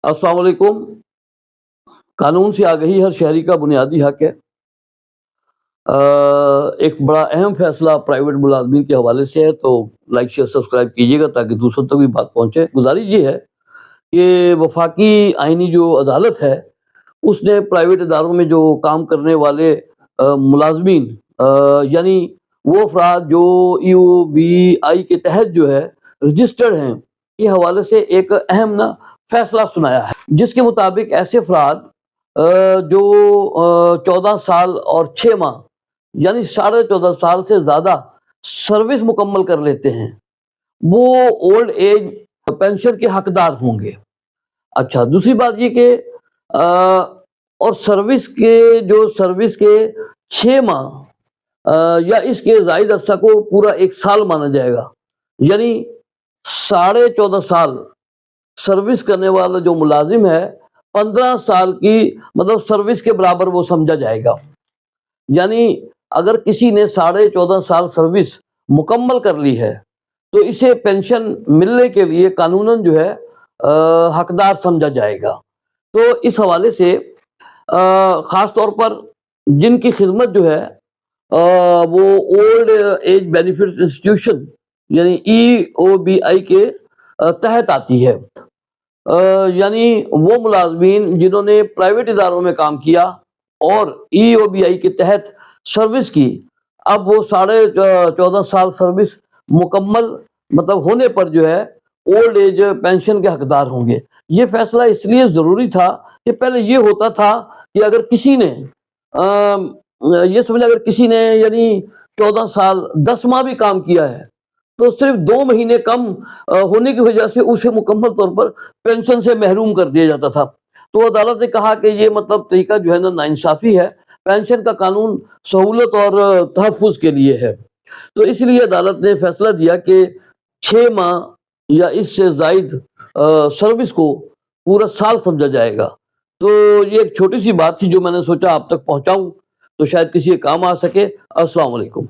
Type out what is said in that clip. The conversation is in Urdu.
السلام علیکم۔ قانون سے آگہی ہر شہری کا بنیادی حق ہے۔ ایک بڑا اہم فیصلہ پرائیویٹ ملازمین کے حوالے سے ہے، تو لائک شیئر سبسکرائب کیجیے گا تاکہ دوسروں تک بھی بات پہنچے۔ گزارش یہ ہے کہ وفاقی آئینی جو عدالت ہے اس نے پرائیویٹ اداروں میں جو کام کرنے والے ملازمین یعنی وہ افراد جو EOBI کے تحت جو ہے رجسٹرڈ ہیں کے حوالے سے ایک اہم فیصلہ سنایا ہے، جس کے مطابق ایسے افراد جو 14 سال اور 6 ماہ یعنی 14.5 سال سے زیادہ سروس مکمل کر لیتے ہیں وہ اولڈ ایج پینشن کے حقدار ہوں گے۔ اچھا، دوسری بات یہ کہ اور سروس کے 6 ماہ یا اس کے زائد عرصہ کو پورا 1 سال مانا جائے گا، یعنی 14.5 سال سروس کرنے والا جو ملازم ہے 15 سال کی سروس کے برابر وہ سمجھا جائے گا۔ یعنی اگر کسی نے 14.5 سال سروس مکمل کر لی ہے تو اسے پینشن ملنے کے لیے قانوناً جو ہے حقدار سمجھا جائے گا۔ تو اس حوالے سے خاص طور پر جن کی خدمت جو ہے وہ اولڈ ایج بینیفٹ انسٹیٹیوشن یعنی EOBI کے تحت آتی ہے، یعنی وہ ملازمین جنہوں نے پرائیویٹ اداروں میں کام کیا اور EOBI کے تحت سروس کی، اب وہ 14.5 سال سروس مکمل ہونے پر جو ہے اولڈ ایج پینشن کے حقدار ہوں گے۔ یہ فیصلہ اس لیے ضروری تھا کہ پہلے یہ ہوتا تھا کہ اگر کسی نے اگر کسی نے یعنی 14 سال 10 ماہ بھی کام کیا ہے تو صرف 2 مہینے کم ہونے کی وجہ سے اسے مکمل طور پر پینشن سے محروم کر دیا جاتا تھا۔ تو عدالت نے کہا کہ یہ طریقہ جو ہے ناانصافی ہے، پینشن کا قانون سہولت اور تحفظ کے لیے ہے۔ تو اس لیے عدالت نے فیصلہ دیا کہ 6 ماہ یا اس سے زائد سروس کو پورا سال سمجھا جائے گا۔ تو یہ ایک چھوٹی سی بات تھی جو میں نے سوچا آپ تک پہنچاؤں تو شاید کسی کے کام آ سکے۔ السلام علیکم۔